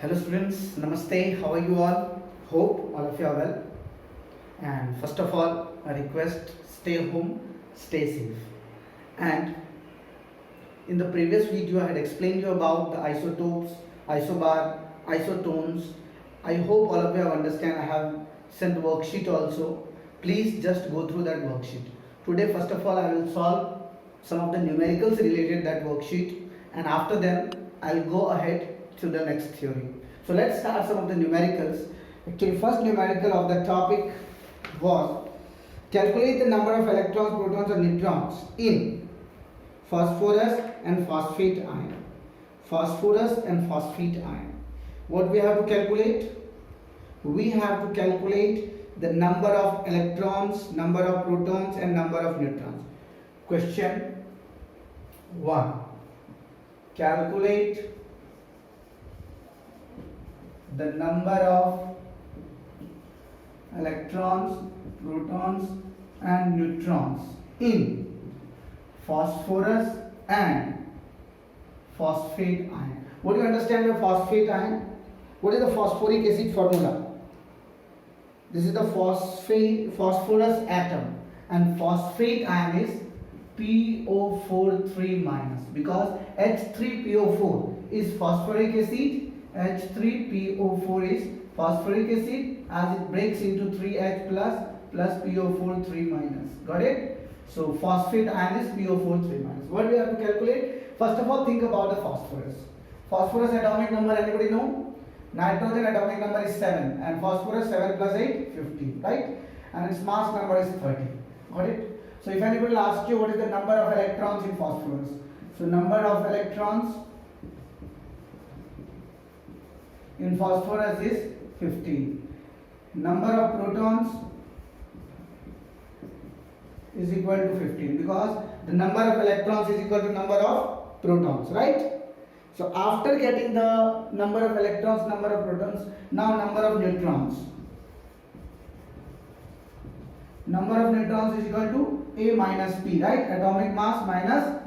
Hello students, Namaste, how are you all? Hope all of you are well. And first of all, a request, stay home, stay safe. And in the previous video I had explained you about the isotopes, isobar, isotones. I hope all of you have understand. I have sent worksheet also. Please just go through that worksheet. Today first of all I will solve some of the numericals related that worksheet, and after them I will go ahead to the next theory. So let's start some of the numericals. Actually, first numerical of the topic was calculate the number of electrons, protons or neutrons in phosphorus and phosphate ion. Phosphorus and phosphate ion. What we have to calculate? We have to calculate the number of electrons, number of protons and number of neutrons. Question 1. Calculate the number of electrons, protons and neutrons in phosphorus and phosphate ion. What do you understand by phosphate ion? What is the phosphoric acid formula? This is the phosphorus atom, and phosphate ion is PO4 minus, because H3PO4 is phosphoric acid, H3PO4 is phosphoric acid, as it breaks into 3H plus PO4 minus. Got it? So phosphate ion is PO4 minus. What we have to calculate? First of all, think about the phosphorus. Phosphorus atomic number, anybody know? Nitrogen atomic number is 7, and phosphorus 7 plus 8, 15, right? And its mass number is 30. Got it? So if anybody asks you what is the number of electrons in phosphorus, so number of electrons in phosphorus is 15. Number of protons is equal to 15, because the number of electrons is equal to number of protons, right? So after getting the number of electrons, number of protons, now number of neutrons. Number of neutrons is equal to A minus P, right? Atomic mass minus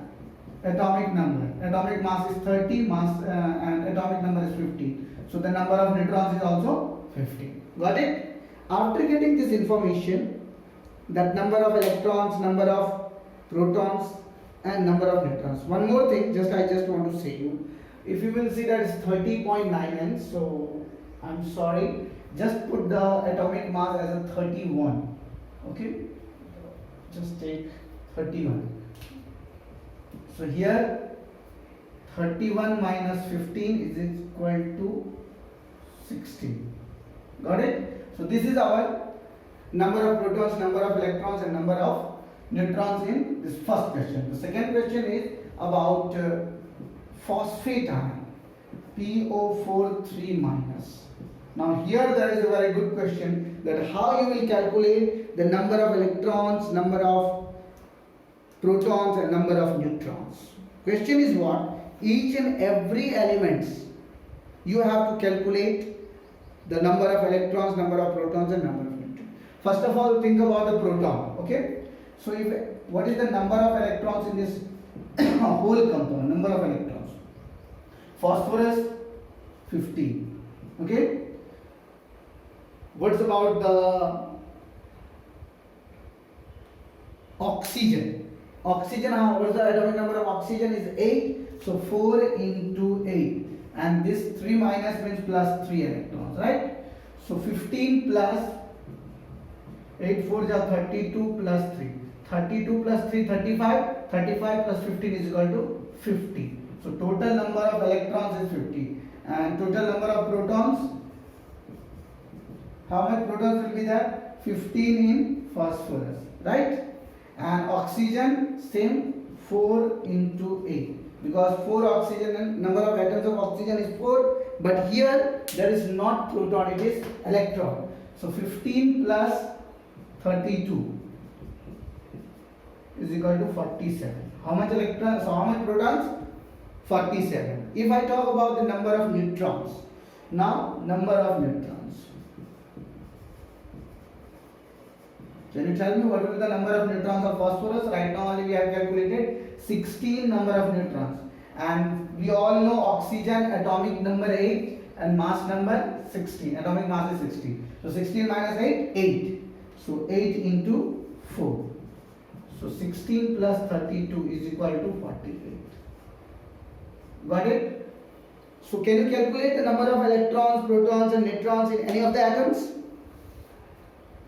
atomic number. Atomic mass is 30, and atomic number is 15. So the number of neutrons is also 15. Got it? After getting this information, that number of electrons, number of protons and number of neutrons. One more thing, I just want to say you. If you will see that it's 30.9, so I'm sorry, just put the atomic mass as a 31. Okay? Just take 31. So here 31 minus 15 is equal to 16. Got it? So this is our number of protons, number of electrons and number of neutrons in this first question. The second question is about phosphate ion, PO4 minus. Now here there is a very good question, that how you will calculate the number of electrons, number of protons and number of neutrons. Question is what? Each and every elements you have to calculate the number of electrons, number of protons and number of neutrons. First of all, think about the proton. Okay? So what is the number of electrons in this whole compound? Number of electrons. Phosphorus 15. Okay? What's about the oxygen? Oxygen, what is the atomic number of oxygen? Is 8. So 4 into 8. And this 3 minus means plus 3 electrons, right? So 15 plus 8 4 is 32 plus 3. 32 plus 3, 35. 35 plus 15 is equal to 50. So total number of electrons is 50. And total number of protons, how much protons will be there? 15 in phosphorus, right? And oxygen, same, 4 into 8, because 4 oxygen and number of atoms of oxygen is 4, but here there is not proton, it is electron. So 15 plus 32 is equal to 47. How much electrons? So how much protons? 47. If I talk about the number of neutrons, now number of neutrons. Can you tell me what will be the number of neutrons of phosphorus? Right now only we have calculated 16 number of neutrons. And we all know oxygen atomic number 8, and mass number 16. Atomic mass is 16. So 16 minus 8, 8. So 8 into 4. So 16 plus 32 is equal to 48. Got it? So can you calculate the number of electrons, protons and neutrons in any of the atoms?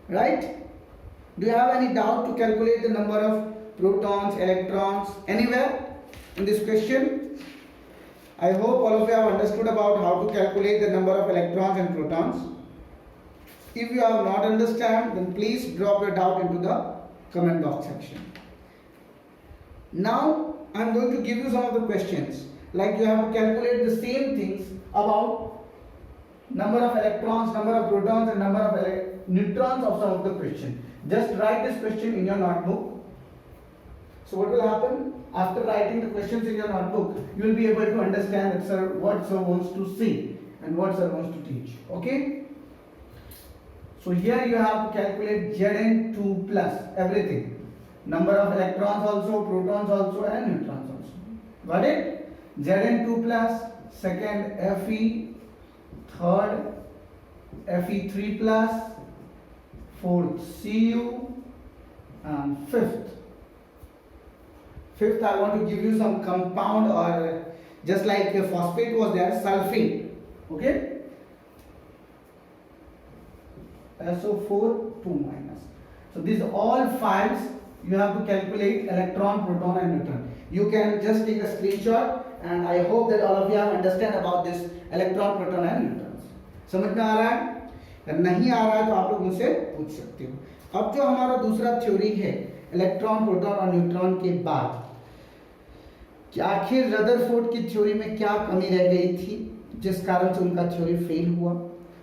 Right? Do you have any doubt to calculate the number of protons, electrons anywhere in this question? I hope all of you have understood about how to calculate the number of electrons and protons. If you have not understand, then please drop your doubt into the comment box section. Now I am going to give you some of the questions. Like you have to calculate the same things about number of electrons, number of protons and number of neutrons of some of the question. Just write this question in your notebook. So what will happen? After writing the questions in your notebook, you will be able to understand that sir, what sir wants to say and what sir wants to teach. Okay? So here you have to calculate Zn2 plus everything. Number of electrons also, protons also and neutrons also. Got it? Zn2 plus, second Fe, third Fe3 plus, fourth Cu and fifth I want to give you some compound, or just like a phosphate was there, sulfate. Okay? SO4 2 minus. So these all fives you have to calculate electron, proton and neutron. You can just take a screenshot, and I hope that all of you have understand about this electron, proton and neutrons. समझ में आ रहा है? अगर नहीं आ रहा है तो आप लोग मुझसे पूछ सकते हो. अब जो हमारा दूसरा थ्योरी है इलेक्ट्रॉन, प्रोटॉन और न्यूट्रॉन के बाद, कि आखिर रदरफोर्ड की थ्योरी में क्या कमी रह गई थी जिस कारण से उनका थ्योरी फेल हुआ.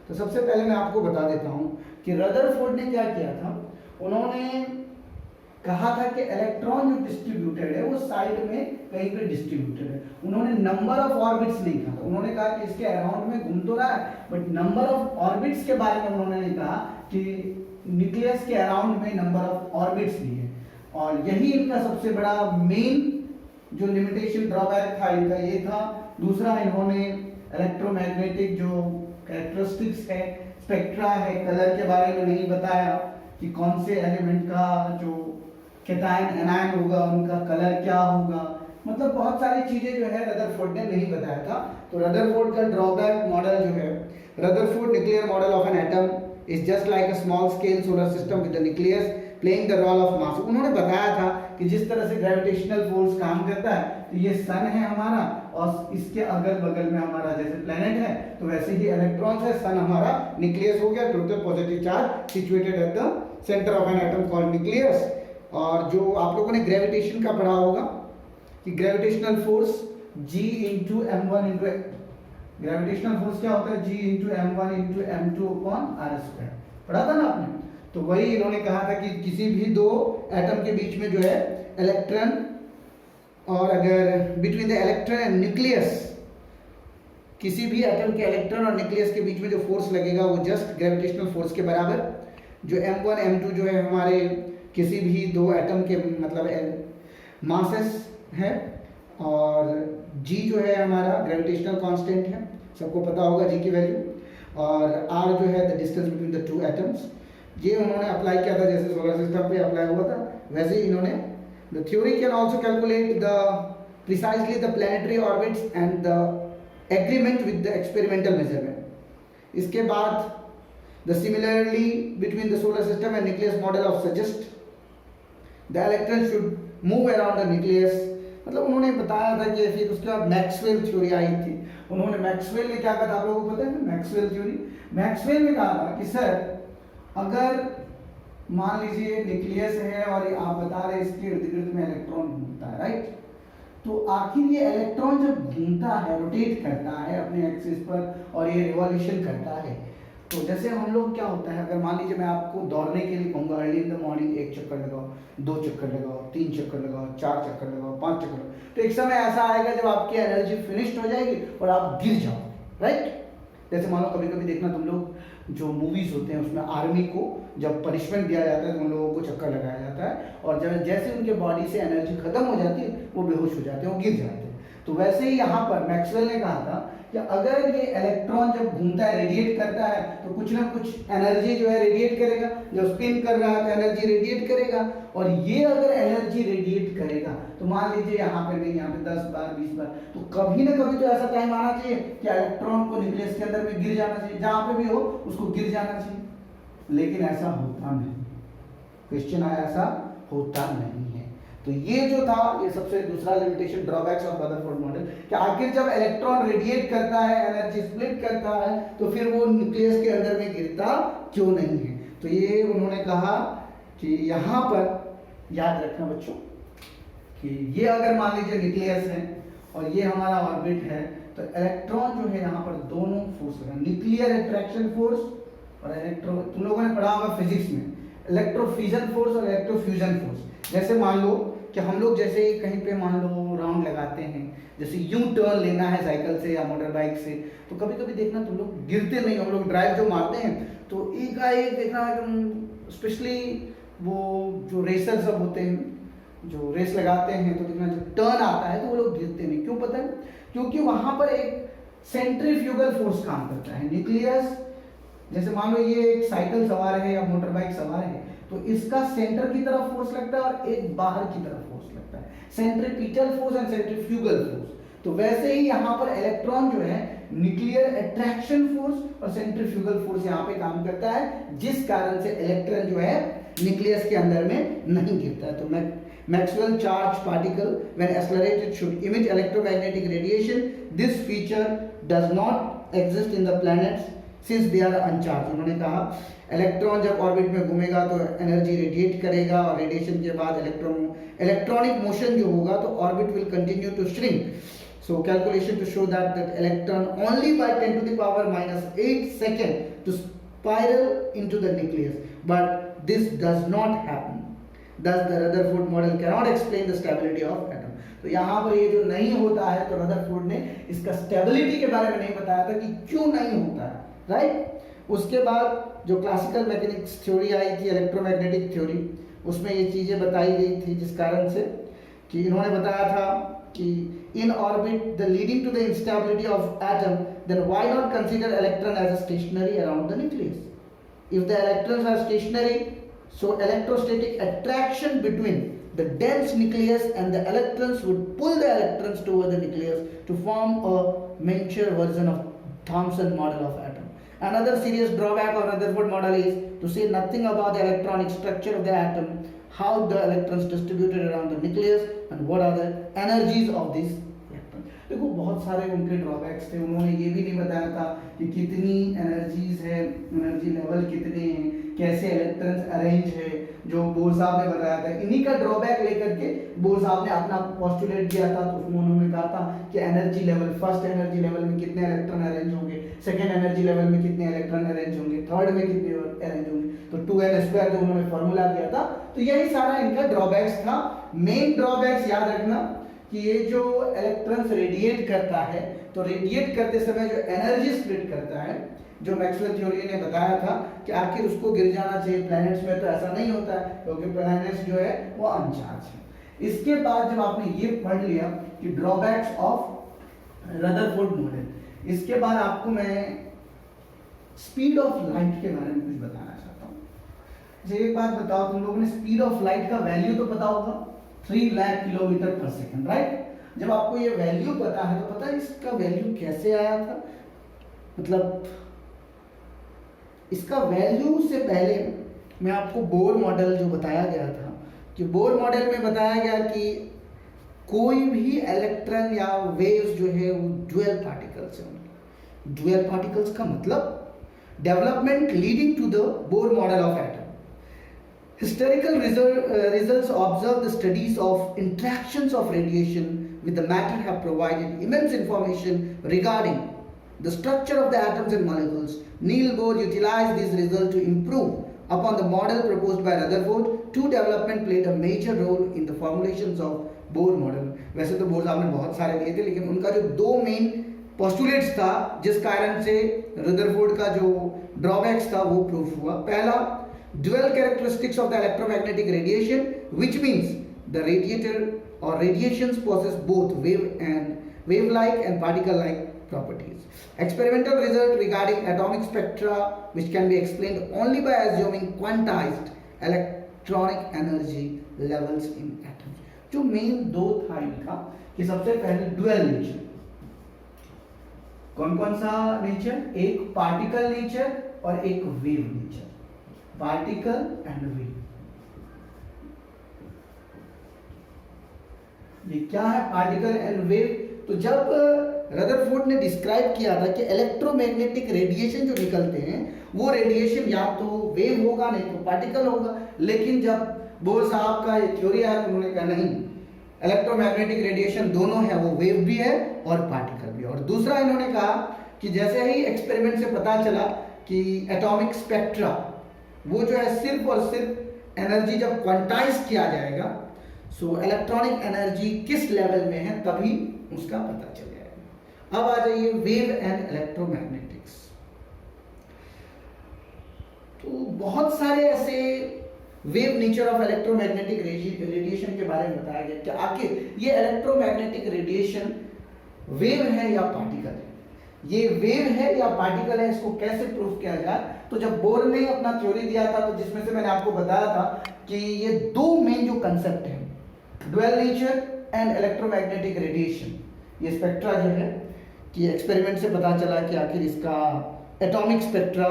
तो सबसे पहले मैं आपको बता देता हूं कि रदरफोर्ड ने क्या किया था. उन्होंने कहा था कि इलेक्ट्रॉन जो डिस्ट्रीब्यूटेड है वो साइड में कहीं पे डिस्ट्रीब्यूटेड है. उन्होंने नंबर ऑफ ऑर्बिट्स नहीं कहा. उन्होंने कहा कि इसके अराउंड में घूम तो रहा है, बट नंबर ऑफ ऑर्बिट्स के बारे में उन्होंने नहीं कहा कि न्यूक्लियस के अराउंड में नंबर ऑफ ऑर्बिट्स भी है. और यही इनका सबसे बड़ा मेन जो लिमिटेशन ड्रॉबैक था इनका ये था. दूसरा, इन्होंने इलेक्ट्रोमैग्नेटिक जो कैरेक्टरिस्टिक्स है, स्पेक्ट्रा है, कलर के बारे में नहीं बताया कि कौन से एलिमेंट का जो कैटायन एनायन होगा उनका कलर क्या होगा. मतलब बहुत सारी चीजें जो है रदरफोर्ड ने नहीं बताया था. तो रदरफोर्ड का ड्रॉबैक मॉडल जो है, Rutherford nuclear model of an atom is just like a small scale solar system with the nucleus playing the role of mass. उन्होंने बताया था कि जिस तरह से ग्रेविटेशनल फोर्स काम करता है, तो ये सन है हमारा और इसके अगल बगल में हमारा जैसे प्लेनेट है, तो वैसे ही इलेक्ट्रॉन्स है. सन हमारा न्यूक्लियस हो गया, total positive charge situated at the centre of an atom called nucleus. और जो आप लोगों ने ग्रेविटेशन का पढ़ा होगा कि gravitational force G into m1 into, gravitational force क्या होता है? G into m1 into m2 upon r square. पढ़ा था ना आपने? तो वही इन्होंने कहा था कि किसी भी दो एटम के बीच में जो है इलेक्ट्रॉन, और अगर between the electron and nucleus, किसी भी एटम के इलेक्ट्रॉन और न्यूक्लियस के बीच में जो फोर्स लगेगा वो जस्ट ग्रेविटेशनल फोर्स के बराबर. जो m1 m2 जो है हमारे किसी भी दो एटम के मतलब मासेस है, और g जो है हमारा ग्रेविटेशनल कांस्टेंट है, सबको पता होगा g की वैल्यू, और r जो है the distance between the two atoms. ये उन्होंने अप्लाई किया था जैसे सोलर सिस्टम पे अप्लाई हुआ था, वैसे ही इन्होंने the theory can also calculate the precisely the planetary orbits and the agreement with the experimental measurement. इसके बाद the similarly between the solar system and nucleus model of suggest the electron should move around the nucleus. मतलब उन्होंने बताया था कि फिर उसके बाद मैक्सवेल थ्योरी आई थी. उन्होंने मैक्सवेल ने क्या कहा था आप लोगों को पता है? मैक्सवेल थ्योरी, मैक्सवेल ने कहा था कि सर अगर मान लीजिए न्यूक्लियस है और आप बता रहे इसके इर्द गिर्द में इलेक्ट्रॉन घूमता है, राइट? तो आखिर ये इलेक्ट्रॉन जब घूमता है, रोटेट करता है अपने एक्सिस पर और ये रिवॉल्यूशन करता है, तो जैसे हम लोग क्या होता है, अगर मान लीजिए मैं आपको दौड़ने के लिए कहूँगा अर्ली इन द मॉर्निंग 1 चक्कर लगाओ, 2 चक्कर लगाओ, 3 चक्कर लगाओ, 4 चक्कर लगाओ, 5 चक्कर लगाओ, तो एक समय ऐसा आएगा जब आपकी एनर्जी फिनिश्ड हो जाएगी और आप गिर जाओ, राइट? जैसे मानो कभी कभी देखना तुम लोग जो मूवीज होते हैं उसमें आर्मी को जब पनिशमेंट दिया जाता है तो उन लोगों को चक्कर लगाया जाता है, और जब जैसे उनके बॉडी से एनर्जी खत्म हो जाती है वो बेहोश हो जाते हैं, वो गिर जाते हैं. तो वैसे ही यहाँ पर मैक्सवेल ने कहा था कि अगर ये इलेक्ट्रॉन जब घूमता है, रेडिएट करता है, तो कुछ ना कुछ एनर्जी जो है रेडिएट करेगा। जब स्पिन कर रहा है तो एनर्जी रेडिएट करेगा, और ये अगर एनर्जी रेडिएट करेगा तो मान लीजिए यहाँ पे नहीं, यहाँ पे 10 बार 20 बार, तो कभी ना कभी तो ऐसा टाइम आना चाहिए कि इलेक्ट्रॉन को न्यूक्लियस के अंदर में गिर जाना चाहिए, जहाँ पे भी हो उसको गिर जाना चाहिए। लेकिन ऐसा होता नहीं, क्वेश्चन आया ऐसा होता नहीं है। तो ये जो था, ये सबसे दूसरा limitation, drawbacks of Rutherford model, कि आखिर जब इलेक्ट्रॉन रेडिएट करता है, एनर्जी स्प्लिट करता है, तो फिर वो न्यूक्लियस के अंदर में गिरता क्यों नहीं है। तो ये उन्होंने कहा कि यहाँ पर याद रखना बच्चों कि ये अगर मान लीजिए न्यूक्लियस है और ये हमारा ऑर्बिट है, तो इलेक्ट्रॉन जो है यहाँ पर दोनों फोर्स है, न्यूक्लियर अट्रैक्शन फोर्स और इलेक्ट्रो, तुम लोगों ने पढ़ा होगा फिजिक्स में, इलेक्ट्रोफिजन फोर्स और इलेक्ट्रोफ्यूजन फोर्स। जैसे मान लो कि हम लोग जैसे कहीं पे मान लो राउंड लगाते हैं, जैसे यू टर्न लेना है साइकिल से या मोटर बाइक से, तो कभी कभी देखना तुम लोग गिरते नहीं, हम लोग ड्राइव जो मारते हैं तो एक देखना एकदम, स्पेशली वो जो रेसर सब होते हैं जो रेस लगाते हैं, तो देखना जब टर्न आता है तो वो लोग गिरते नहीं। क्यों पता है? क्योंकि वहां पर एक सेंट्रीफ्यूगल फोर्स काम करता है। न्यूक्लियस, जैसे मान लो ये एक साइकिल सवार है या मोटर बाइक सवार है, तो इसका सेंटर की तरफ फोर्स लगता है और एक बाहर की तरफ फोर्स लगता है, centripetal force and centrifugal force. तो वैसे ही यहाँ पर इलेक्ट्रॉन जो है न्यूक्लियर अट्रैक्शन फोर्स और सेंट्रीफ्यूगल फोर्स यहाँ पे काम करता है, जिस कारण से इलेक्ट्रॉन जो है न्यूक्लियस के अंदर में नहीं गिरता है। तो Maxwell charged particle when accelerated should emit electromagnetic radiation. This feature does not exist in the planets since they are uncharged. उन्होंने कहा इलेक्ट्रॉन जब ऑर्बिट में घूमेगा तो एनर्जी रेडिएट करेगा, और रेडिएशन के बाद इलेक्ट्रॉनिक मोशन जो होगा तो orbit will continue to shrink. So calculation to show that electron only by 10 to the power minus 8 second to spiral into the nucleus, but this does not happen. Thus the Rutherford model cannot explain the stability of atom. तो यहाँ पर ये जो नहीं होता है, तो Rutherford ने इसका स्टेबिलिटी के बारे में नहीं बताया था कि क्यों नहीं होता है, राइट। उसके बाद जो क्लासिकल मैकेनिक्स थ्योरी आई थी, इलेक्ट्रोमैग्नेटिक थ्योरी, उसमें ये चीज़ें बताई गई थी, जिस कारण से कि इन्होंने बताया था कि in orbit the leading to the instability of atom, then why not consider electron as a stationary around the nucleus? If the electrons are stationary, so electrostatic attraction between the dense nucleus and the electrons would pull the electrons toward the nucleus to form a miniature version of Thomson model of atom. Another serious drawback of Rutherford model is to say nothing about the electronic structure of the atom, how the electrons distributed around the nucleus, and what are the energies of these electrons. देखो बहुत सारे उनके drawbacks थे। उन्होंने ये भी नहीं बताया था कि कितनी एनर्जीज है, एनर्जी लेवल कितने हैं, कैसे इलेक्ट्रॉन्स अरेंज है, जो बोर साहब ने बताया था। इन्हीं का ड्रॉबैक लेकर के बोर साहब ने अपना पोस्टुलेट दिया था, तो उसमें उन्होंने कहा था कि energy level, first energy level में कितने इलेक्ट्रॉन अरेंज होंगे, सेकेंड एनर्जी लेवल में कितने इलेक्ट्रॉन अरेंज होंगे, थर्ड में कितने अरेंज होंगे, तो 2n² जो उन्होंने फॉर्मूला दिया था। तो यही सारा इनका ड्रॉबैक्स था। मेन ड्रॉबैक्स याद रखना कि ये जो इलेक्ट्रॉन्स रेडिएट करता है, तो रेडिएट करते समय जो एनर्जी स्प्लिट करता है, जो मैक्सवेल थ्योरी ने बताया था कि आखिर उसको गिर जाना चाहिए, प्लैनेट्स में तो ऐसा नहीं होता है, क्योंकि प्लैनेट्स जो है वो अनचार्ज है। इसके बाद जब आपने ये पढ़ लिया कि ड्रॉबैक्स ऑफ रदरफोर्ड मॉडल, इसके बाद आपको मैं स्पीड ऑफ लाइट के बारे में कुछ बताना चाहता हूँ। एक बात बताओ, तुम लोगों ने स्पीड ऑफ लाइट का वैल्यू तो पता होगा, 3 लाख किलोमीटर पर सेकंड, राइट। जब आपको ये वैल्यू पता है तो पता है इसका वैल्यू कैसे आया था। मतलब इसका वैल्यू से पहले मैं आपको बोर मॉडल जो बताया गया था, कि बोर मॉडल में बताया गया कि कोई भी इलेक्ट्रॉन या वेव्स जो है वो ड्यूअल पार्टिकल्स है। ड्यूअल पार्टिकल्स का मतलब development leading to the Bohr model of atom. Historical results observe the studies of interactions of radiation with the matter have provided immense information regarding the structure of the atoms and molecules. Niels Bohr utilized these results to improve upon the model proposed by Rutherford. Two development played a major role in the formulations of Bohr model. वैसे तो bore साहब ने बहुत सारे दिए थे, लेकिन उनका जो दो मेन पोस्टुलेट्स था जिस कारण से रदरफोर्ड का जो ड्रॉबैक्स था वो प्रूफ हुआ। पहला, dual characteristics of the electromagnetic radiation, which means the radiator or radiations possess both wave and wave-like and particle-like properties. Experimental result regarding atomic spectra, which can be explained only by assuming quantized electronic energy levels in atoms. जो main दो था इनका कि सबसे पहले dual nature, कौन कौन सा नेचर, एक पार्टिकल नेचर और एक wave nature, particle and wave. ये क्या है पार्टिकल एंड वेव? तो जब रदरफोर्ड ने डिस्क्राइब किया था कि इलेक्ट्रोमैग्नेटिक रेडिएशन जो निकलते हैं वो रेडिएशन या तो वेव होगा नहीं तो पार्टिकल होगा, लेकिन जब बोर साहब का ये थ्योरी आया तो उन्होंने कहा नहीं, इलेक्ट्रोमैग्नेटिक रेडिएशन दोनों है, वो वेव भी है और पार्टिकल भी है। और दूसरा इन्होंने कहा कि जैसे ही एक्सपेरिमेंट से पता चला कि एटॉमिक स्पेक्ट्रा वो जो है सिर्फ और सिर्फ एनर्जी जब क्वांटाइज किया जाएगा, सो इलेक्ट्रॉनिक एनर्जी किस लेवल में है तभी उसका पता चल जाएगा। अब आ जाइए वेव एंड इलेक्ट्रोमैग्नेटिक्स। तो बहुत सारे ऐसे wave nature of electromagnetic radiation के बारे में बताया गया कि आखिर ये इलेक्ट्रोमैग्नेटिक रेडिएशन वेव है या पार्टिकल है, ये वेव है या पार्टिकल है, इसको कैसे प्रूफ किया जाए। तो जब बोर ने अपना थ्योरी दिया था तो जिसमें से मैंने आपको बताया था कि ये दो मेन जो कंसेप्ट है, dual nature and electromagnetic radiation, ये स्पेक्ट्रा जो है कि एक्सपेरिमेंट से पता चला कि आखिर इसका atomic spectra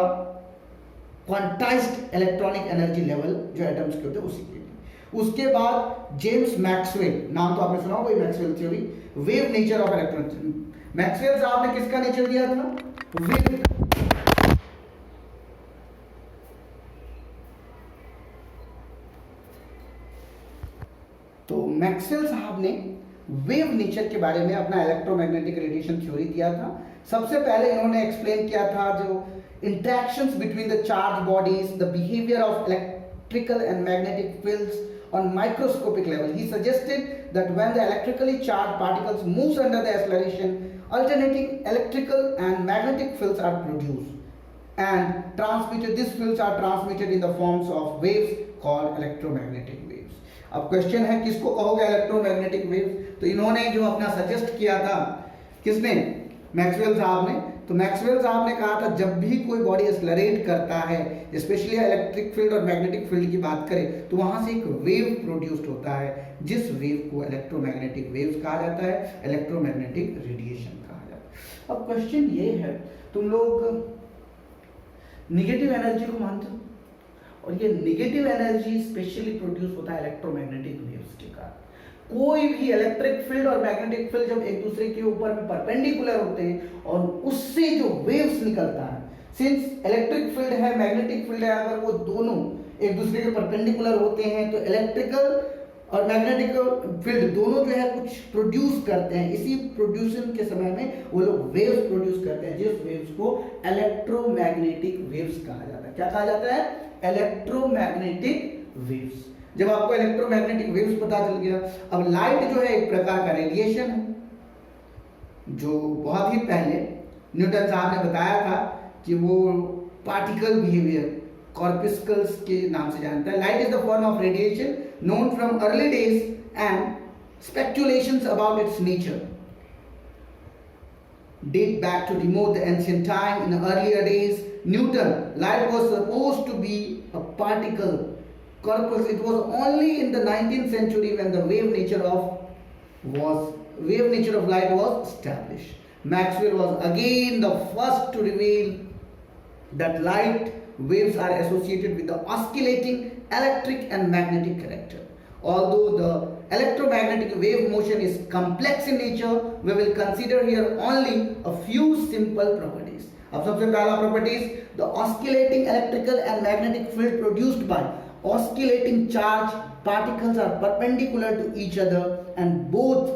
quantized electronic energy level जो एटम्स के होते हैं उसी के लिए। उसके बाद जेम्स मैक्सवेल, नाम तो आपने सुना होगा Maxwell theory, wave nature of electron. Maxwell साहब ने किसका नेचर दिया था? वेव। तो मैक्सवेल साहब ने वेव नेचर के बारे में अपना इलेक्ट्रोमैग्नेटिक रेडिएशन थ्योरी दिया था। सबसे पहले इन्होंने एक्सप्लेन किया था जो interactions between the charged bodies, the behavior of electrical and magnetic fields on microscopic level. He suggested that when the electrically charged particles moves under the acceleration, alternating electrical and magnetic fields are produced and transmitted. These fields are transmitted in the forms of waves called electromagnetic waves. अब question है किसको कहोगे electromagnetic waves? तो इन्होंने जो अपना suggest किया था, किसने? मैक्सवेल साहब ने। तो मैक्सवेल साहब ने कहा था जब भी कोई बॉडी एक्सेलरेट करता है, स्पेशली इलेक्ट्रिक फील्ड और मैग्नेटिक फील्ड की बात करें, तो वहां से एक वेव प्रोड्यूस्ड होता है, जिस वेव को इलेक्ट्रोमैग्नेटिक वेव्स कहा जाता है, इलेक्ट्रोमैग्नेटिक रेडिएशन कहा जाता है। अब क्वेश्चन ये है, तुम लोग निगेटिव एनर्जी को मानते हो, और ये निगेटिव एनर्जी स्पेशली प्रोड्यूस होता है इलेक्ट्रोमैग्नेटिक वेव्स के कारण। कोई भी इलेक्ट्रिक फील्ड और मैग्नेटिक फील्ड जब एक दूसरे के ऊपर में परपेंडिकुलर होते हैं और उससे जो वेव्स निकलता है, सिंस इलेक्ट्रिक फील्ड है मैग्नेटिक फील्ड है, अगर वो दोनों एक दूसरे के परपेंडिकुलर होते हैं तो इलेक्ट्रिकल और मैग्नेटिक फील्ड दोनों जो है कुछ प्रोड्यूस करते हैं। इसी प्रोड्यूसन के समय में वो लोग वेव्स प्रोड्यूस करते हैं, जिस वेव्स को इलेक्ट्रोमैग्नेटिक वेव्स कहा जाता है। क्या कहा जाता है? Electromagnetic waves. जब आपको इलेक्ट्रोमैग्नेटिक वेव्स पता चल गया, अब लाइट जो है एक प्रकार का रेडिएशन है, जो बहुत ही पहले न्यूटन साहब ने बताया था कि वो पार्टिकल बिहेवियर कॉर्पस्कल्स के नाम से जानता है। Light is the form of radiation known from early days and speculations about its nature date back to remote the ancient time. In the earlier days, Newton, light was supposed to be a particle corpus. It was only in the 19th century when the wave nature of light was established. Maxwell was again the first to reveal that light waves are associated with the oscillating electric and magnetic character. Although the electromagnetic wave motion is complex in nature, we will consider here only a few simple properties. अब सबसे पहला properties, the oscillating electrical and magnetic field produced by oscillating charge particles are perpendicular to each other and both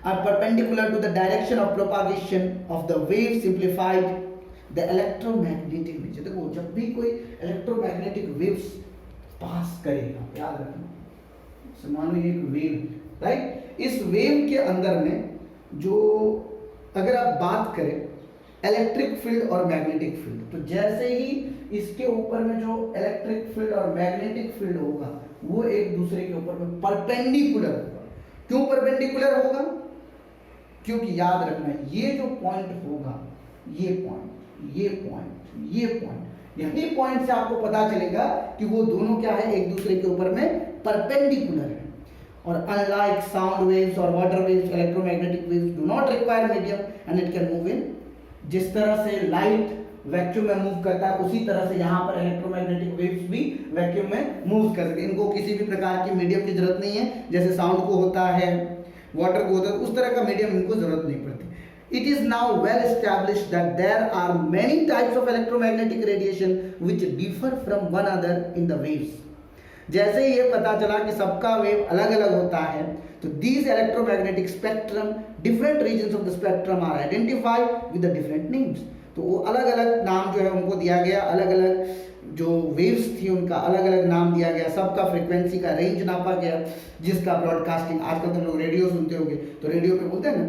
are perpendicular to the direction of propagation of the wave. Simplified, the electromagnetic nature. देखो जब भी कोई electromagnetic waves पास करेगा, याद रखना, मान लो एक wave, right, इस वेव के अंदर में जो अगर आप बात करें इलेक्ट्रिक फील्ड और मैग्नेटिक फील्ड, तो जैसे ही इसके ऊपर में जो इलेक्ट्रिक फील्ड और मैग्नेटिक फील्ड होगा वो एक दूसरे के ऊपर में परपेंडिकुलर होगा। क्यों परपेंडिकुलर होगा? क्योंकि याद रखना ये जो पॉइंट होगा, ये पॉइंट, ये पॉइंट, ये पॉइंट, यही पॉइंट से आपको पता चलेगा कि वो दोनों क्या है, एक दूसरे के ऊपर में परपेंडिकुलर है। और अनलाइक साउंड वेव्स और water waves, electromagnetic waves do not require medium and it can move in. जिस तरह से लाइट वैक्यूम में मूव करता है, उसी तरह से यहाँ पर इलेक्ट्रोमैग्नेटिक वेव्स भी वैक्यूम में मूव कर सकते हैं। इनको किसी भी प्रकार की मीडियम की जरूरत नहीं है, जैसे साउंड को होता है, वाटर को होता है, उस तरह का मीडियम इनको जरूरत नहीं पड़ती। It is now well established that there are many types of electromagnetic radiation which differ from one another in the waves. जैसे ये पता चला कि सबका वेव अलग अलग होता है, तो these electromagnetic spectrum, different regions of the spectrum are identified with the different names. तो वो अलग अलग नाम जो है उनको दिया गया, अलग अलग जो वेव्स थी उनका अलग अलग नाम दिया गया, सबका फ्रीक्वेंसी का रेंज नापा गया, जिसका ब्रॉडकास्टिंग आजकल तुम लोग रेडियो सुनते होंगे, तो रेडियो पे बोलते हैं ना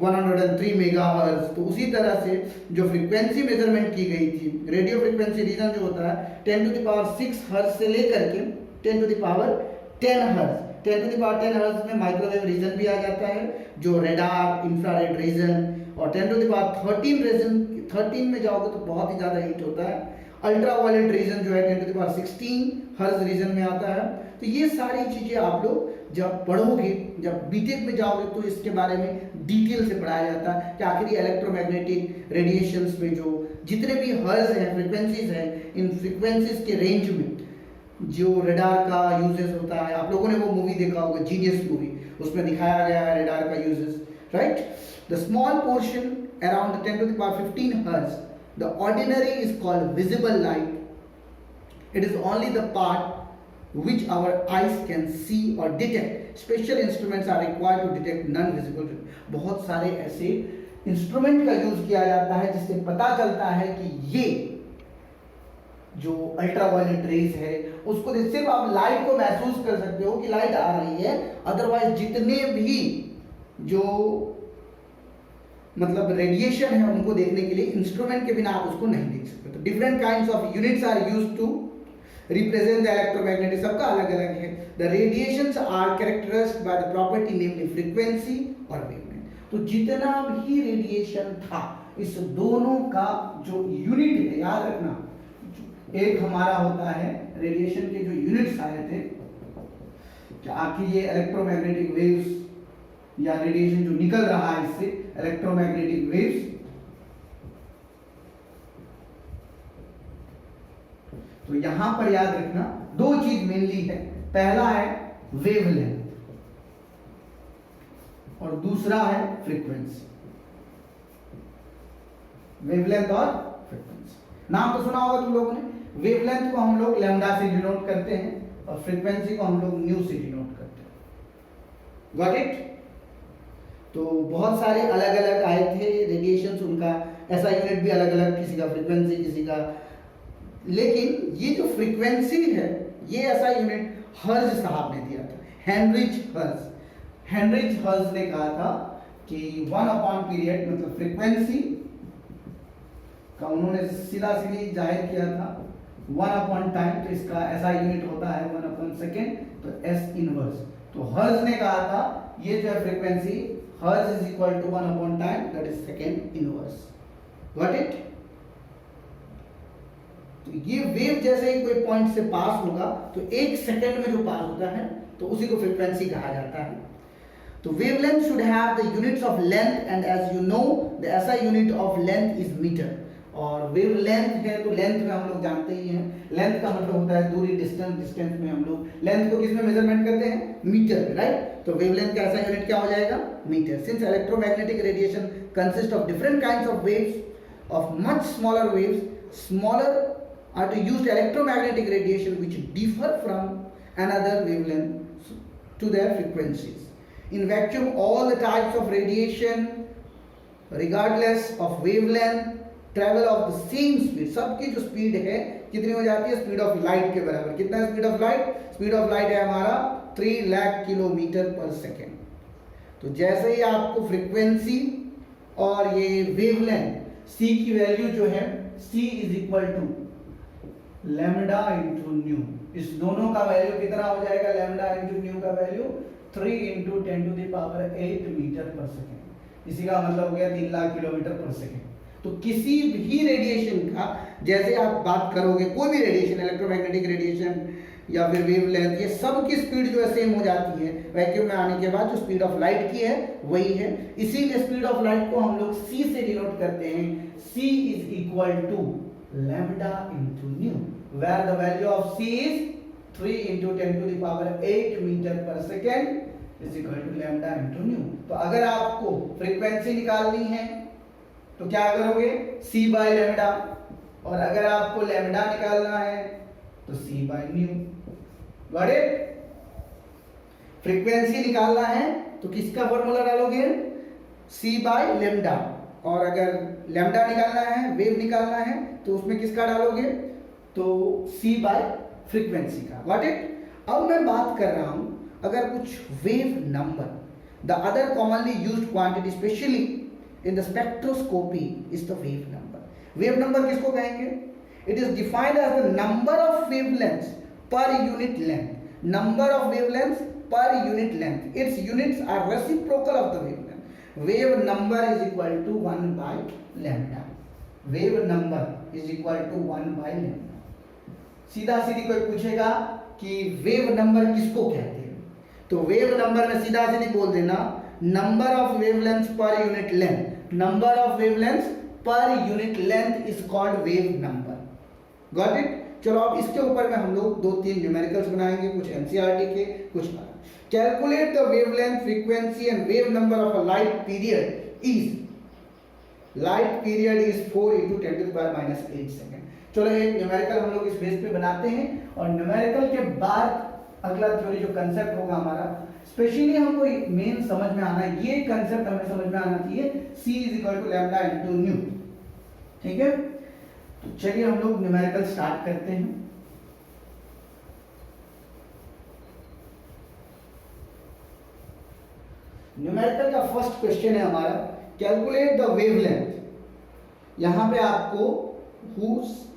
103 मेगाहर्ट्ज, तो उसी तरह से जो फ्रीक्वेंसी मेजरमेंट की गई थी, रेडियो फ्रीक्वेंसी रीजन जो होता है 10⁻6 हर्ट्ज से लेकर के 10⁻10 हर्ट्ज, 10⁻10 हर्ट्ज में माइक्रोवेव रीजन भी आ जाता है, जो रेडार, इंफ्रारेड रीजन, और 10⁻13 रीजन, 13 में जाओगे तो बहुत ही ज़्यादा हीट होता है। अल्ट्रा वायलेट रीजन जो है 10⁻16 हर्ट्ज रीजन में आता है। तो ये सारी चीज़ें आप लोग जब पढ़ोगे, जब बीटेक में जाओगे तो इसके बारे में डिटेल से पढ़ाया जाता है कि आखिर इलेक्ट्रोमैग्नेटिक रेडिएशंस में जो जितने भी हर्ट्ज हैं, फ्रीक्वेंसीज हैं, इन फ्रीक्वेंसीज के रेंज में जो रडार का यूजेस होता है, आप लोगों ने वो मूवी देखा होगा, जीनियस मूवी, उसमें दिखाया गया है रडार का uses, right. The small portion around 10⁻15 hertz, the ordinary is called visible light. It is only the part which our eyes can see or detect. Special instruments are required to detect non-visible. बहुत सारे ऐसे instrument का use किया जाता है जिससे पता चलता है कि ये जो अल्ट्रावायलेट रेज है उसको सिर्फ आप लाइट को महसूस कर सकते हो कि लाइट आ रही है, अदरवाइज जितने भी जो मतलब रेडिएशन है उनको देखने के लिए इंस्ट्रूमेंट के बिना आप उसको नहीं देख सकते। तो different kinds of units are used to represent the electromagnetic, सबका अलग अलग है। The radiations are characterised by the property namely frequency और वेवलेंथ। तो जितना भी रेडिएशन था, इस दोनों का जो यूनिट है, याद रखना, एक हमारा होता है रेडिएशन के जो यूनिट्स आए थे कि आखिर ये इलेक्ट्रोमैग्नेटिक वेव्स या रेडिएशन जो निकल रहा है इससे, इलेक्ट्रोमैग्नेटिक वेव्स, तो यहां पर याद रखना दो चीज मेनली है, पहला है वेवलेंथ और दूसरा है फ्रीक्वेंसी। वेवलेंथ और फ्रीक्वेंसी नाम तो सुना होगा तुम लोगों ने। वेवलेंथ को हम लोग लैम्डा से डिनोट करते हैं और फ्रीक्वेंसी को हम लोग न्यू से डिनोट करते हैं। Got it. तो बहुत सारे अलग अलग आए थे रेडिएशंस, उनका ऐसा यूनिट भी अलग अलग, किसी का फ्रीक्वेंसी, किसी का, लेकिन ये जो फ्रीक्वेंसी है ये ऐसा यूनिट हर्ज साहब ने दिया था, हेनरिच हर्ज। हेनरिच हर्ज ने कहा था कि 1/पीरियड मतलब फ्रीक्वेंसी का उन्होंने सीधा सीधी जाहिर किया था 1/टाइम, तो इसका ऐसा यूनिट होता है 1/सेकेंड, तो S इनवर्स। तो हर्ज ने कहा था ये जो है frequency, hertz is equal to 1/टाइम, that is second inverse. Got it. तो ये वेव जैसे ही कोई पॉइंट से पास होगा तो 1 सेकेंड में जो पास होता है तो उसी को फ्रीक्वेंसी कहा जाता है। तो wavelength should have the units of length and as you know the SI unit of length is metre. और वेवलेंथ है तो लेंथ में हम लोग जानते ही हैं, लेंथ का मतलब होता है दूरी, डिस्टेंस। डिस्टेंस में हम लोग लेंथ को किस में मेजरमेंट करते हैं? मीटर में, राइट। तो वेवलेंथ का ऐसा यूनिट क्या हो जाएगा? Metre. Since electromagnetic radiation consist of different kinds of waves of much smaller waves, smaller are to use electromagnetic radiation which differ from another wavelength to their frequencies. In vacuum, all the types of radiation, regardless of wavelength, travel of the same speed. सबकी जो speed है कितनी हो जाती है? Speed of light के बराबर। कितना speed of light? Speed of light है हमारा 3 लाख किलोमीटर पर सेकेंड। तो जैसे ही आपको फ्रीक्वेंसी और ये वेवलेंथ, c की वैल्यू जो है c is equal to lambda into nu, इस दोनों का वैल्यू कितना हो जाएगा? लैम्डा इंटू न्यू का वैल्यू 3 × 10⁸ मीटर पर सेकेंड। इसी का मतलब हो गया 3 लाख किलोमीटर पर सेकेंड। तो किसी भी रेडिएशन का जैसे आप बात करोगे, कोई भी रेडिएशन, इलेक्ट्रोमैग्नेटिक रेडिएशन या फिर वेवलेंथ, ये सब की स्पीड जो है सेम हो जाती है वैक्यूम में आने के बाद। जो स्पीड ऑफ लाइट की है वही है, इसीलिए स्पीड ऑफ लाइट को हम लोग c से डिनोट करते हैं। c is equal to lambda into nu, where the value of c is 3 into 10 to the power 8 metre per second is equal to lambda into nu. तो अगर आपको frequency निकालनी है तो क्या करोगे, c बाय लैम्डा, और अगर आपको लैम्डा निकालना है तो c by nu. Got it? Frequency निकालना है तो किसका फॉर्मूला डालोगे, c बाय लैम्डा, और अगर लैम्डा निकालना है, वेव निकालना है, तो उसमें किसका डालोगे, तो c बाय फ्रीक्वेंसी का। Got it? अब मैं बात कर रहा हूं अगर कुछ wave number, the other commonly used quantity specially in the spectroscopy is the wave number. Wave number किसको कहेंगे? It is defined as the number of wavelengths per unit length. Number of wavelengths per unit length, its units are reciprocal of the wavelength. Wave number is equal to 1 by lambda. Wave number is equal to 1 by lambda. सीधा सीधी कोई पूछेगा कि wave number किसको कहते हैं, तो wave number में सीधा सीधी बोल देना number of wavelengths per unit length. Number of wavelengths per unit length is called wave number. Got it? चलो अब इसके ऊपर में हम लोग 2-3 न्यूमेरिकल्स बनाएंगे, कुछ एनसीईआरटी के, कुछ calculate the wavelength, frequency and wave number of a light period is, light period is 4 into 10 to the power minus 8 second. चलो एक न्यूमेरिकल हम लोग इस बेस पे बनाते हैं, और न्यूमेरिकल के बाद अगला थ्योरी जो कंसेप्ट होगा हमारा, स्पेशली हमको मेन समझ में आना है, ये कंसेप्ट हमें समझ में आना चाहिए, c is equal to lambda into nu. ठीक है, तो चलिए हम लोग न्यूमेरिकल स्टार्ट करते हैं। न्यूमेरिकल का फर्स्ट क्वेश्चन है हमारा, कैलकुलेट द वेवलेंथ। यहां पे आपको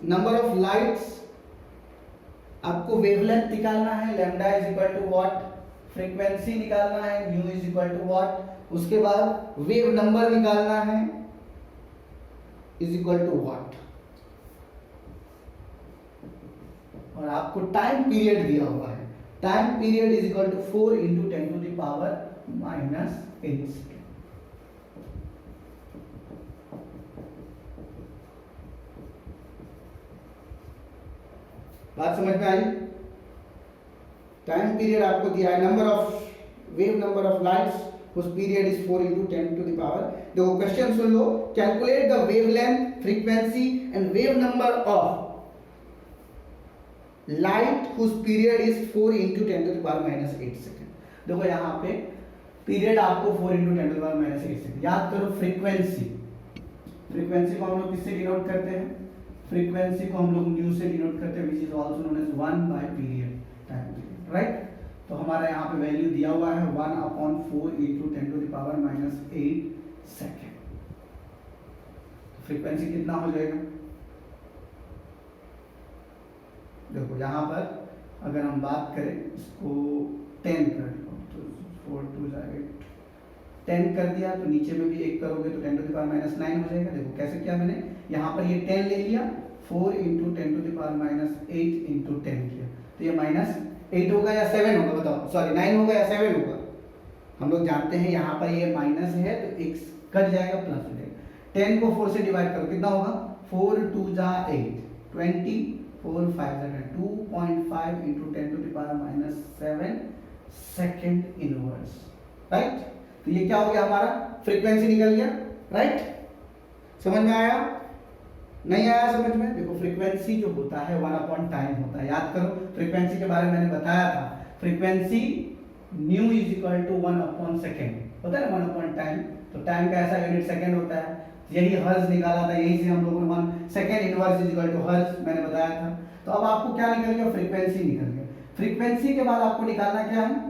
नंबर ऑफ लाइट्स, आपको वेवलेंथ निकालना है, lambda is equal to what, frequency निकालना है, nu is equal to what, उसके बाद वेव नंबर निकालना है इज इक्वल टू व्हाट, और आपको टाइम पीरियड दिया हुआ है, time period is equal to 4 into 10 to the power minus 8 second. बात समझ में आई? टाइम पीरियड आपको दिया है, number of wave number of lights whose period is 4 into 10 to the power। देखो question soon low, calculate the wavelength, frequency and wave number of light whose period is 4 into 10 to the power minus 8 second. देखो यहाँ पे period आपको 4 into 10 to the power minus 8 second. याद करो frequency, frequency को हम लोग किससे डिनोट करते हैं, फ्रीक्वेंसी को हम लोग न्यू से डिनोट करते हैं, which is also known as 1 by period, time period, right. तो हमारा यहाँ पे वैल्यू दिया हुआ है 1/4 into 10 to the power minus 8 second. Frequency कितना हो जाएगा, देखो यहाँ पर अगर हम बात करें इसको 10 कर दो तो 4 2 8, 10 कर दिया तो नीचे में भी 1 करोगे तो 10 to the power minus 9 हो जाएगा। देखो कैसे किया मैंने, यहाँ पर ये 10 ले लिया, 4 into 10 to the power minus 8 into 10 किया, तो ये minus 8 होगा या 7 होगा, बताओ, सॉरी 9 होगा या 7 होगा। हम लोग जानते हैं यहाँ पर ये माइनस है तो x कट जाएगा, प्लस हो जाएगा। 10 को 4 से डिवाइड करो, कितना होगा, 4 2 जा 8, 20, 4 5 जा 2.5 into 10 to the power minus 7 second inverse, right. तो ये क्या हो गया, हमारा फ्रीक्वेंसी निकल गया, राइट। समझ में आया, नहीं आया समझ में? देखो फ्रीक्वेंसी जो होता है 1 टाइम होता है, याद करो फ्रीक्वेंसी के बारे में मैंने बताया था, frequency nu is equal to 1 second होता है ना, 1 टाइम, तो टाइम का ऐसा यूनिट सेकेंड होता है। यही हर्ज निकाला था, यही से हम लोगों ने 1 second inverse is equal to hertz मैंने बताया था। तो अब आपको क्या निकल गया, फ्रीक्वेंसी निकल गया। फ्रीक्वेंसी के बाद आपको निकालना क्या है,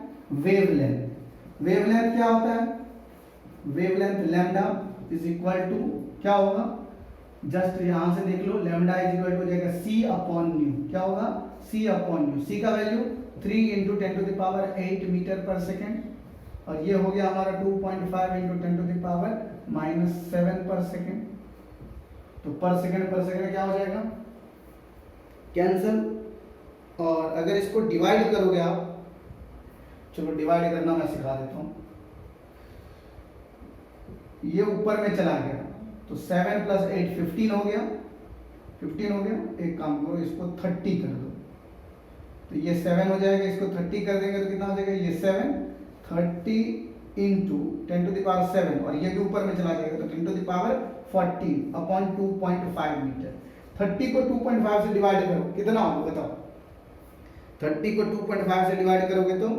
वेवलेंथ। वेवलेंथ क्या होता है, wavelength lambda is equal to क्या होगा, जस्ट यहां से देख लो, लैम्डा इज इक्वल टू हो जाएगा c/न्यू, क्या होगा, c/न्यू। c का value 3 into 10 to the power 8 metre per second, और ये हो गया हमारा 2.5 इंटू 10⁻⁻7 पर सेकेंड। तो पर सेकेंड क्या हो जाएगा, कैंसल। और अगर इसको डिवाइड करोगे आप, चलो डिवाइड करना मैं सिखा देता हूँ। ये ऊपर में चला गया तो 7 + 8 15 हो गया, 15 हो गया। एक काम करो, इसको 30 कर दो, तो ये 7 हो जाएगा, इसको 30 कर देंगे तो कितना हो जाएगा, ये 7 30 इंटू 10⁻7 और ये भी ऊपर में चला जाएगा तो 10⁻40 अपॉन 2.5 मीटर। 30 को 2.5 से डिवाइड करो, कितना होगा बताओ। 30 को 2.5 से डिवाइड करोगे तो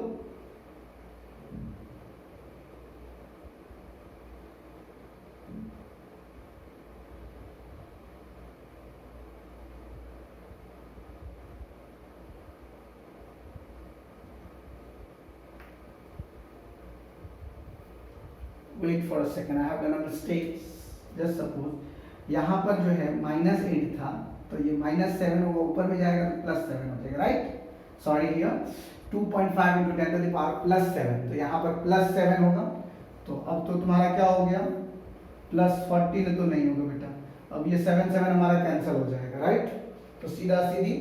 wait for a second, I have done a mistake. Just suppose यहाँ पर जो है -8 था, तो ये -7 होगा, ऊपर में जाएगा तो +7 हो जाएगा, राइट। सॉरी हियर 2.5 इंटू 10⁻7, तो यहाँ पर +7 होगा। तो अब तो तुम्हारा क्या हो गया, +14 तो नहीं होगा बेटा, अब ये 7 हमारा कैंसिल हो जाएगा, राइट। तो सीधा सीधी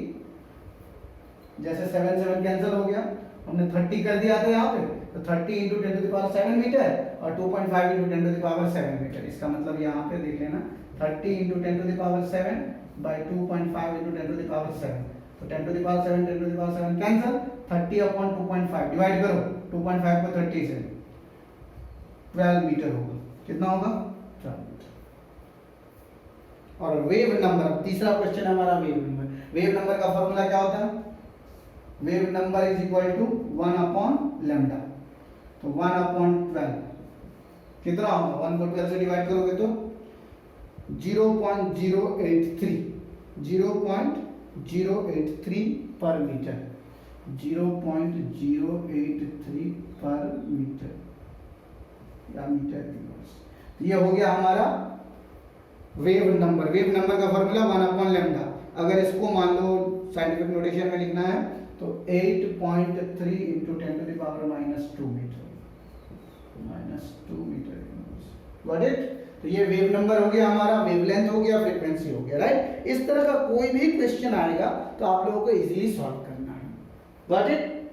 जैसे 7 कैंसिल हो गया, हमने 30 कर दिया था यहाँ पे, तो 30 इंटू 10⁻7 मीटर और 2.5 इंटू 10⁻7 मीटर। इसका मतलब यहाँ पे देख लेना 30 इंटू 10⁻7 बाई 2.5 इंटू 10⁻7, तो 10⁻7 कैंसिल, 30 अपॉन 2.5 डिवाइड करो, 2.5 को 30 से 12 मीटर होगा। कितना होगा, 12 मीटर। और वेव नंबर, तीसरा क्वेश्चन हमारा वेव नंबर। वेव नंबर का फॉर्मूला क्या होता है, wave number is equal to 1 upon lambda. तो 1/12 कितना होगा, 1 को 12 से डिवाइड करोगे तो 0.083 पर मीटर, 0.083 पर मीटर या मीटर इनवर्स। तो ये हो गया हमारा वेव नंबर। वेव नंबर का फॉर्मूला 1/λ। अगर इसको मान लो साइंटिफिक नोटेशन में लिखना है तो 8.3 into 10⁻⁻2 metre, -2 metre inverse. Got it. तो ये वेव नंबर हो गया हमारा, वेवलेंथ हो गया, फ्रीक्वेंसी हो गया, राइट। इस तरह का कोई भी क्वेश्चन आएगा तो आप लोगों को इजीली सॉल्व करना है। Got it.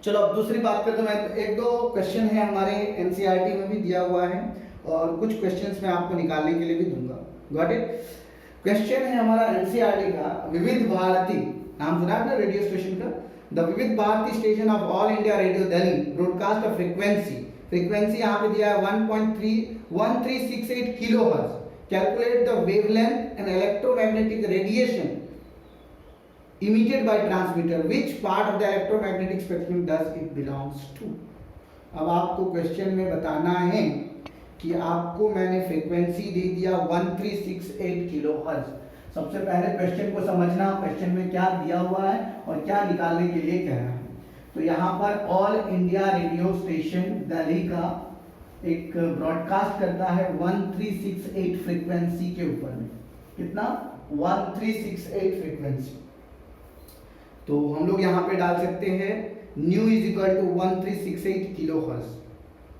चलो अब दूसरी बात करते हैं। एक दो क्वेश्चन है हमारे एनसीईआरटी में भी दिया हुआ है और कुछ क्वेश्चंस मैं आपको निकालने के लिए भी दूंगा। Got it. क्वेश्चन है हमारा एनसीईआरटी का, विविध भारती नाम सुना है ना रेडियो स्टेशन का। The Vividh Bharati station of All India Radio Delhi broadcast of frequency यहाँ पे दिया है 1.1368 kilohertz. Calculate the wavelength and electromagnetic radiation emitted by transmitter, which part of the electromagnetic spectrum does it belongs to। अब आपको question में बताना है कि आपको मैंने फ्रीक्वेंसी दे दिया 1368 किलोहर्ट्ज। सबसे पहले क्वेश्चन को समझना, क्वेश्चन में क्या दिया हुआ है और क्या निकालने के लिए कह रहा है। तो यहाँ पर all India radio station Delhi का एक ब्रॉडकास्ट करता है 1368 फ्रीक्वेंसी के ऊपर में। कितना, 1368 फ्रीक्वेंसी। तो हम लोग यहाँ पे डाल सकते हैं nu is equal to 1368 kilohertz,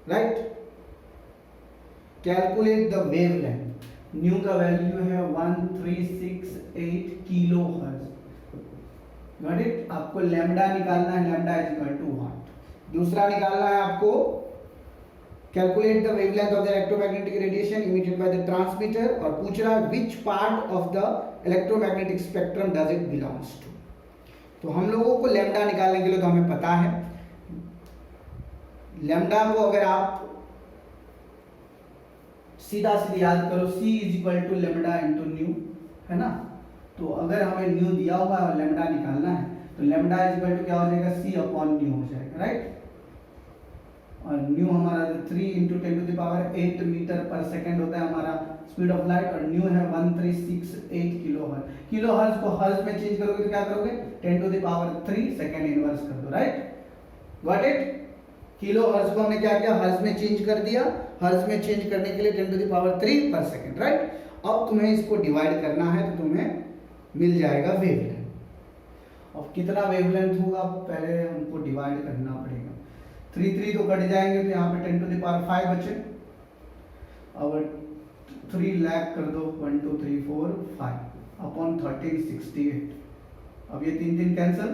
right. Calculate the wavelength, nu का वैल्यू है 1368 किलोहर्ट्ज। Got it. आपको लैम्डा निकालना है, लैम्डा इज इक्वल टू 1। दूसरा निकालना है आपको calculate the wavelength of the electromagnetic radiation emitted by the transmitter, और पूछ रहा है which part of the electromagnetic spectrum does it belongs to. तो हम लोगों को लैम्डा निकालने के लिए तो हमें पता है, लैम्डा को अगर आप सीधा सीधा याद करो, C is equal to lambda into nu, है ना। तो अगर हमें न्यू दिया हुआ है और लैम्डा निकालना है तो लैम्डा इज इक्वल टू क्या हो जाएगा, C अपॉन न्यू हो जाएगा, राइट। और न्यू हमारा 3 इंटू 10⁸ मीटर पर सेकेंड होता है हमारा स्पीड ऑफ लाइट, और न्यू है 1368 किलोहर्ट्ज। किलोहर्ट्ज को हर्ट्ज में चेंज करोगे तो क्या करोगे, 10⁻³ सेकेंड इनवर्स कर दो, राइट। Got it. किलोहर्ट्ज को हमने क्या किया, हर्ट्ज में चेंज कर दिया। हर्ट्ज में चेंज करने के लिए 10⁻³ पर सेकेंड, राइट। अब तुम्हें इसको डिवाइड करना है तो तुम्हें मिल जाएगा वेवलेंथ। अब कितना वेवलेंथ होगा, पहले हमको डिवाइड करना पड़ेगा। 3 तो कट जाएंगे, तो यहाँ पे 10⁵ बचे। अब 3 लाख कर दो, 1 2 3 4 5 अपॉन 1368। अब ये 3 कैंसिल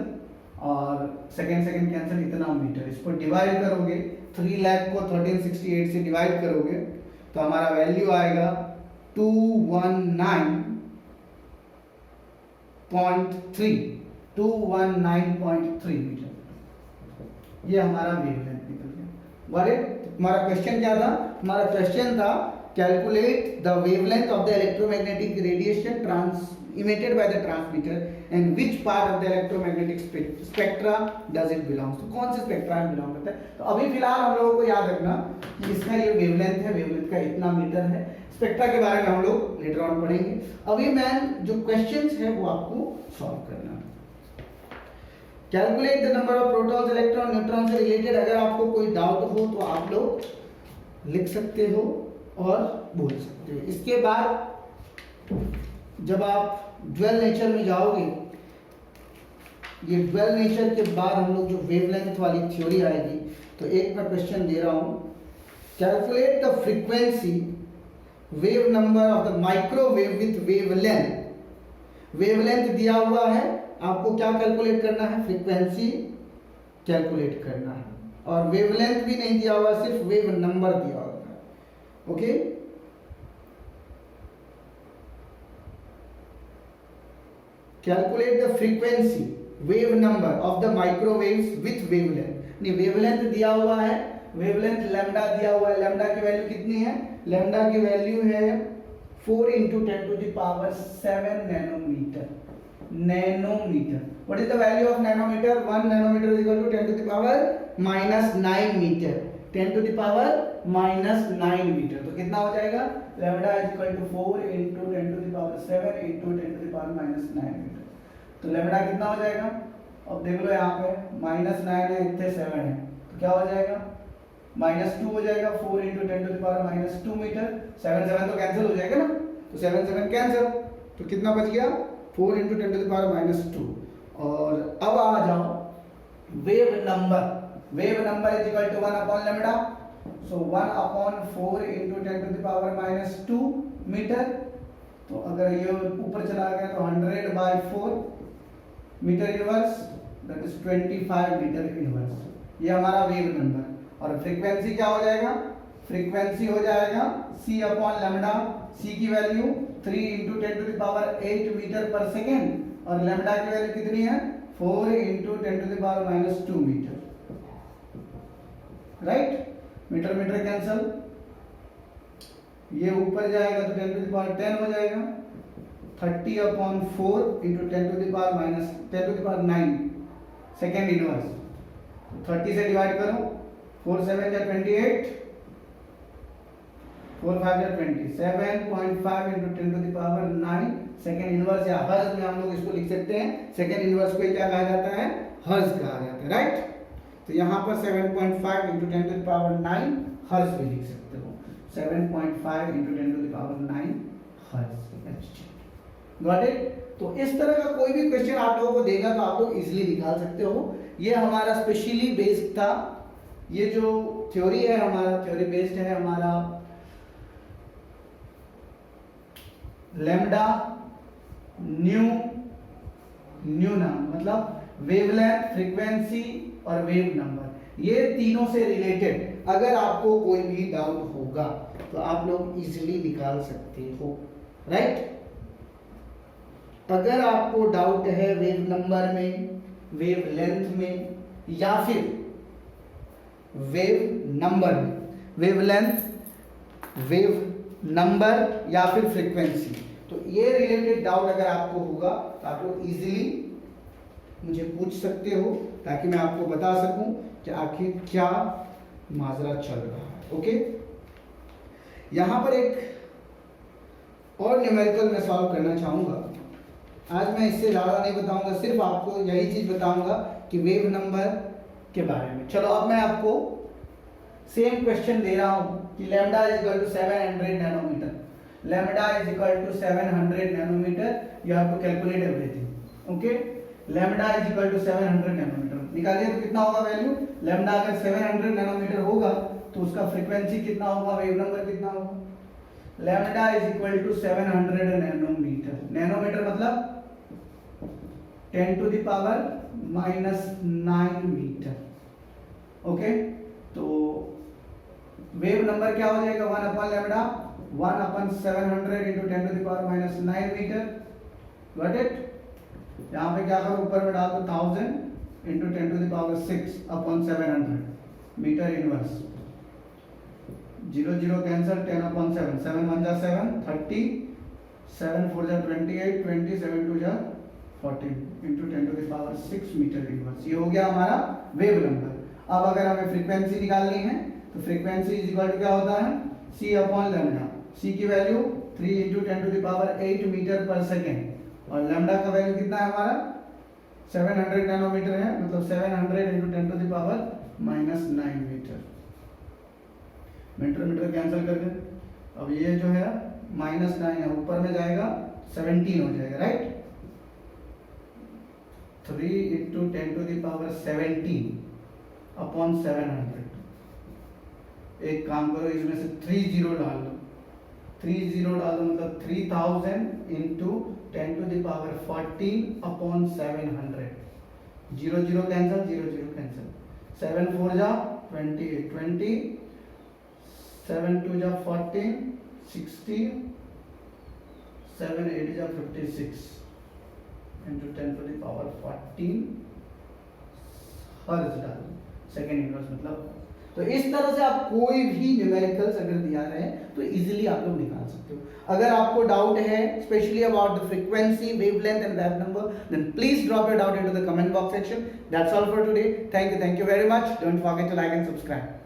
और सेकेंड कैंसिल, इतना मीटर। इस पर डिवाइड करोगे, 3 लाख को 1368 से डिवाइड करोगे तो हमारा वैल्यू आएगा 219.3 मीटर। ये हमारा वेवलेंथ निकल गया। बड़े हमारा क्वेश्चन क्या था? हमारा क्वेश्चन था calculate the wavelength of the electromagnetic radiation emitted by the transmitter and which part of the electromagnetic spectra does it belongs। तो कौन से स्पेक्ट्रा में बिलोंग करता है? तो अभी फिलहाल हम लोगों को याद रखना कि इसका ये वेवलेंथ है, वेवलेंथ का इतना मीटर है। स्पेक्ट्रा के बारे में हम लोग लेटर ऑन पढ़ेंगे। अभी मैं जो क्वेश्चंस है वो आपको सॉल्व करना है। Calculate the number of protons, electron, neutron से रिलेटेड अगर आपको कोई डाउट हो तो आप लोग लिख सकते हो और बोल सकते हो। इसके बाद जब आप ड्वेल नेचर में जाओगे, ये ड्वेल नेचर के बाद हम लोग जो वेवलेंथ वाली थ्योरी आएगी, तो एक मैं क्वेश्चन दे रहा हूं, calculate the frequency wave number of the microwave with wavelength. Wavelength दिया हुआ है, आपको क्या कैलकुलेट करना है? फ्रीक्वेंसी कैलकुलेट करना है। और वेवलेंथ भी नहीं दिया हुआ, सिर्फ वेव नंबर दिया हुआ है। Okay, calculate the frequency wave number of the microwaves with wavelength. नहीं, वेवलेंथ दिया हुआ है, वेवलेंथ लैम्डा दिया हुआ है। लैम्डा की वैल्यू कितनी है? लैम्डा की वैल्यू है 4 × 10⁷ nanometre. Nanometre. What is the value of nanometre? 1 nanometre is equal to 10⁻⁻9 metre. 10⁻⁹ metre. तो कितना हो जाएगा? Lambda is equal to 4 × 10⁻⁷ × 10⁻⁹ metre. तो लैम्डा कितना हो जाएगा? अब देख लो यहाँ पे -9 है, इतने 7 है, तो क्या हो जाएगा? -2 हो जाएगा। 4 × 10⁻⁻2 मीटर। 7 तो कैंसिल हो जाएगा ना, तो 7 कैंसिल, तो कितना बच गया? 4 × 10⁻⁻2। और अब आ जाओ wave number. Wave number is equal to 1 upon lambda. So 1 upon 4 × 10⁻⁻2 metre. तो अगर ये ऊपर चला गया तो 100/4 metre inverse, that is 25 metre inverse. ये हमारा वेव नंबर। और फ्रीक्वेंसी क्या हो जाएगा? फ्रीक्वेंसी हो जाएगा c अपॉन लैम्डा। c की वैल्यू 3 × 10⁸ मीटर पर सेकेंड, और लैम्डा की वैल्यू कितनी है? 4 × 10⁻⁻2 metre. Right? Metre metre cancel, ये ऊपर जाएगा तो 10⁻10 हो जाएगा। 30/4 × 10⁻9 सेकेंड इनवर्स। 30 से डिवाइड करो, 4 7 या 28, 4 5 या 20, 7.5 × 10⁻9 सेकेंड इनवर्स, या हर्ज में हम लोग इसको लिख सकते हैं। सेकेंड इनवर्स को क्या कहा जाता है? हर्ज कहा जाता है। राइट? तो यहाँ पर 7.5 × 10⁻9 हर्ज भी लिख सकते हो। 7.5 × 10⁻9 हर्ज। Got it? तो इस तरह का कोई भी क्वेश्चन आप लोगों को देगा तो आप लोग इजीली निकाल सकते हो। ये हमारा स्पेशली बेस्ड था। ये जो थ्योरी है हमारा, थ्योरी बेस्ड है हमारा लैम्डा, न्यूनम मतलब वेवलेंथ, फ्रीक्वेंसी और वेव नंबर, ये तीनों से रिलेटेड अगर आपको कोई भी डाउट होगा तो आप लोग इजीली निकाल सकते हो। राइट? अगर आपको डाउट है वेव नंबर में, वेव लेंथ में, या फिर वेव नंबर में, वेवलेंथ, वेव नंबर या फिर फ्रीक्वेंसी, तो ये रिलेटेड डाउट अगर आपको होगा तो आप लोग इजीली मुझे पूछ सकते हो, ताकि मैं आपको बता सकूं कि आखिर क्या माजरा चल रहा है। ओके, यहां पर एक और न्यूमेरिकल मैं सॉल्व करना चाहूंगा। आज मैं इससे ज़्यादा नहीं बताऊंगा, सिर्फ आपको यही चीज़ बताऊंगा कि वेव नंबर के बारे में। चलो अब मैं आपको सेम क्वेश्चन दे रहा हूं कि lambda is equal to 700 nanometre. Lambda is equal to 700 nanometre. You have to calculate everything. Okay, lambda is equal to 700 nanometre. निकालिए तो कितना होगा वैल्यू, लैम्डा अगर 700 नैनोमीटर होगा तो उसका फ्रीक्वेंसी कितना होगा, वेव नंबर कितना होगा, lambda is equal to 700 nanometre. Nanometre मतलब 10 to the power -9 metre. Okay, तो वेव नंबर क्या हो जाएगा, 1 upon lambda 1 upon 700 into 10 to the power -9 metre. Got it. यहाँ पे क्या करो, ऊपर में डाल दो 1000 into 10 to the power 6 upon 700 metre inverse. 0 0 cancel, 10 अपॉन 7, 7 1 जा 7, 30, 7 4 जा 28, 20 7 2 जा 14 into 10 to the power 6 metre inverse. ये हो गया हमारा वेव नंबर। अब अगर हमें फ्रीक्वेंसी निकालनी है तो फ्रीक्वेंसी इज इक्वल टू क्या होता है, c अपॉन लैम्डा। c की value 3 into 10 to the power 8 metre per second और लैम्डा का वैल्यू कितना है हमारा 700 नैनोमीटर है, मतलब 700 into 10 to the power -9 metre. Metre metre cancel कर दे। अब ये जो है -9 है, ऊपर में जाएगा 17 हो जाएगा, right. 3 into 10 to the power 17 upon 700। एक काम करो, इसमें से 3 जीरो डाल दो, 3 जीरो डाल दो मतलब 3000 into 10 to the power 14 upon 700। 0 0 cancel, 0 0 cancel, 7 4 जा 28, 20 7 2 जा 14, 60, 7 8 जा 56 into 10 to the power 14 hertz डाल दो, सेकेंड इनवर्स मतलब। तो इस तरह से आप कोई भी न्यूमेरिकल्स अगर दिया रहे तो इजीली आप लोग निकाल सकते हो। अगर आपको डाउट है specially about the frequency, wavelength and wave number, then please drop your doubt into the comment box section. That's all for today. Thank you very much. Don't forget to like and subscribe.